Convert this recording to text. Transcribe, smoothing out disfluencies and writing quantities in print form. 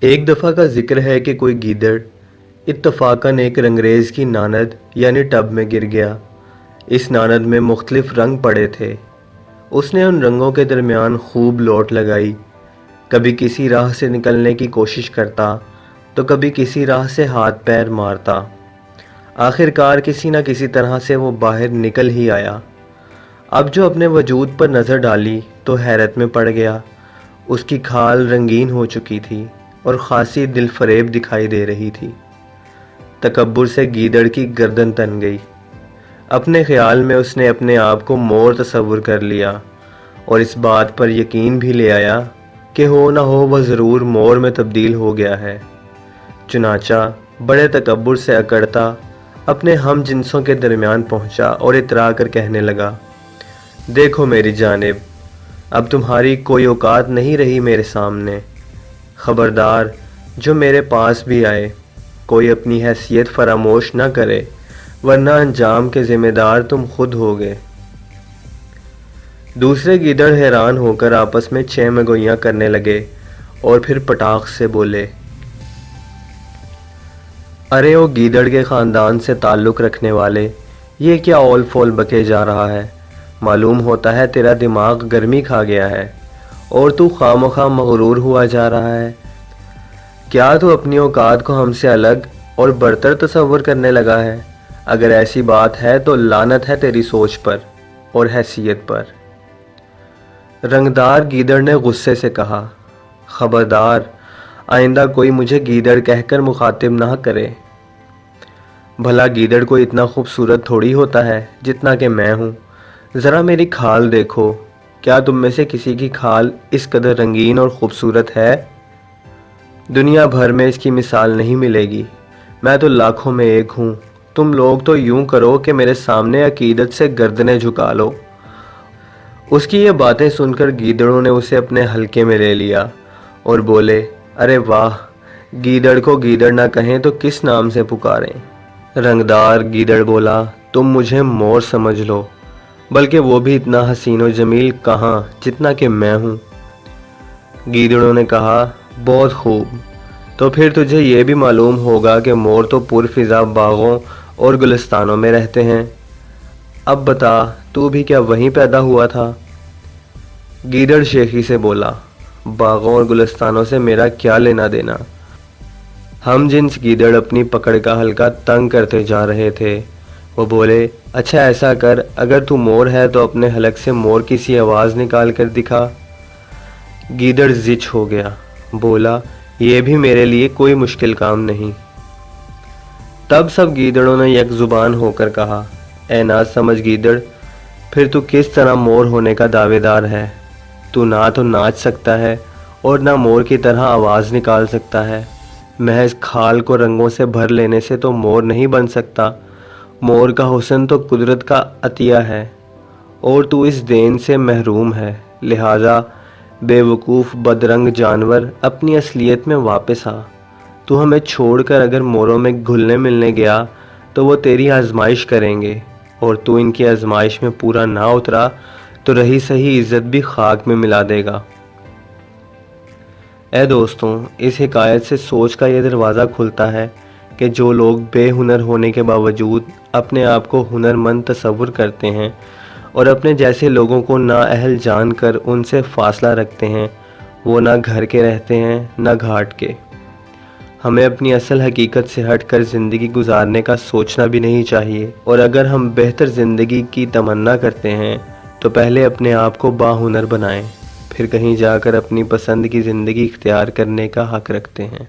ایک دفعہ کا ذکر ہے کہ کوئی گیدڑ اتفاقاً ایک رنگریز کی ناند یعنی ٹب میں گر گیا۔ اس ناند میں مختلف رنگ پڑے تھے۔ اس نے ان رنگوں کے درمیان خوب لوٹ لگائی، کبھی کسی راہ سے نکلنے کی کوشش کرتا تو کبھی کسی راہ سے ہاتھ پیر مارتا۔ آخر کار کسی نہ کسی طرح سے وہ باہر نکل ہی آیا۔ اب جو اپنے وجود پر نظر ڈالی تو حیرت میں پڑ گیا۔ اس کی کھال رنگین ہو چکی تھی اور خاصی دل فریب دکھائی دے رہی تھی۔ تکبر سے گیدڑ کی گردن تن گئی۔ اپنے خیال میں اس نے اپنے آپ کو مور تصور کر لیا اور اس بات پر یقین بھی لے آیا کہ ہو نہ ہو وہ ضرور مور میں تبدیل ہو گیا ہے۔ چنانچہ بڑے تکبر سے اکڑتا اپنے ہم جنسوں کے درمیان پہنچا اور اترا کر کہنے لگا، دیکھو میری جانب، اب تمہاری کوئی اوقات نہیں رہی میرے سامنے۔ خبردار، جو میرے پاس بھی آئے کوئی اپنی حیثیت فراموش نہ کرے، ورنہ انجام کے ذمہ دار تم خود ہوگے۔ دوسرے گیدڑ حیران ہو کر آپس میں چیمہ گوئیاں کرنے لگے اور پھر پٹاخ سے بولے، ارے او گیدڑ کے خاندان سے تعلق رکھنے والے، یہ کیا اول فول بکے جا رہا ہے؟ معلوم ہوتا ہے تیرا دماغ گرمی کھا گیا ہے اور تو خواہ مخواہ مغرور ہوا جا رہا ہے۔ کیا تو اپنی اوقات کو ہم سے الگ اور برتر تصور کرنے لگا ہے؟ اگر ایسی بات ہے تو لعنت ہے تیری سوچ پر اور حیثیت پر۔ رنگدار گیدڑ نے غصے سے کہا، خبردار، آئندہ کوئی مجھے گیدڑ کہہ کر مخاطب نہ کرے۔ بھلا گیدڑ کوئی اتنا خوبصورت تھوڑی ہوتا ہے جتنا کہ میں ہوں۔ ذرا میری کھال دیکھو، کیا تم میں سے کسی کی کھال اس قدر رنگین اور خوبصورت ہے؟ دنیا بھر میں اس کی مثال نہیں ملے گی۔ میں تو لاکھوں میں ایک ہوں۔ تم لوگ تو یوں کرو کہ میرے سامنے عقیدت سے گردنیں جھکا لو۔ اس کی یہ باتیں سن کر گیدڑوں نے اسے اپنے حلقے میں لے لیا اور بولے، ارے واہ، گیدڑ کو گیدڑ نہ کہیں تو کس نام سے پکاریں؟ رنگدار گیدڑ بولا، تم مجھے مور سمجھ لو، بلکہ وہ بھی اتنا حسین و جمیل کہاں جتنا کہ میں ہوں۔ گیدڑوں نے کہا، بہت خوب، تو پھر تجھے یہ بھی معلوم ہوگا کہ مور تو پرفضا باغوں اور گلستانوں میں رہتے ہیں۔ اب بتا، تو بھی کیا وہیں پیدا ہوا تھا؟ گیدڑ شیخی سے بولا، باغوں اور گلستانوں سے میرا کیا لینا دینا؟ ہم جنس گیدڑ اپنی پکڑ کا حلقہ تنگ کرتے جا رہے تھے۔ وہ بولے، اچھا ایسا کر، اگر تو مور ہے تو اپنے حلق سے مور کی سی آواز نکال کر دکھا۔ گیدڑ زچ ہو گیا، بولا، یہ بھی میرے لیے کوئی مشکل کام نہیں۔ تب سب گیدڑوں نے یک زبان ہو کر کہا، اے ناز سمجھ گیدڑ، پھر تو کس طرح مور ہونے کا دعوے دار ہے؟ تو نہ تو ناچ سکتا ہے اور نہ مور کی طرح آواز نکال سکتا ہے۔ محض کھال کو رنگوں سے بھر لینے سے تو مور نہیں بن سکتا۔ مور کا حسن تو قدرت کا عطیہ ہے اور تو اس دین سے محروم ہے، لہٰذا بے وقوف بدرنگ جانور اپنی اصلیت میں واپس آ۔ تو ہمیں چھوڑ کر اگر موروں میں گھلنے ملنے گیا تو وہ تیری آزمائش کریں گے، اور تو ان کی آزمائش میں پورا نہ اترا تو رہی صحیح عزت بھی خاک میں ملا دے گا۔ اے دوستوں، اس حکایت سے سوچ کا یہ دروازہ کھلتا ہے کہ جو لوگ بے ہنر ہونے کے باوجود اپنے آپ کو ہنرمند تصور کرتے ہیں اور اپنے جیسے لوگوں کو نااہل جان کر ان سے فاصلہ رکھتے ہیں، وہ نہ گھر کے رہتے ہیں نہ گھاٹ کے۔ ہمیں اپنی اصل حقیقت سے ہٹ کر زندگی گزارنے کا سوچنا بھی نہیں چاہیے، اور اگر ہم بہتر زندگی کی تمنا کرتے ہیں تو پہلے اپنے آپ کو باہنر بنائیں، پھر کہیں جا کر اپنی پسند کی زندگی اختیار کرنے کا حق رکھتے ہیں۔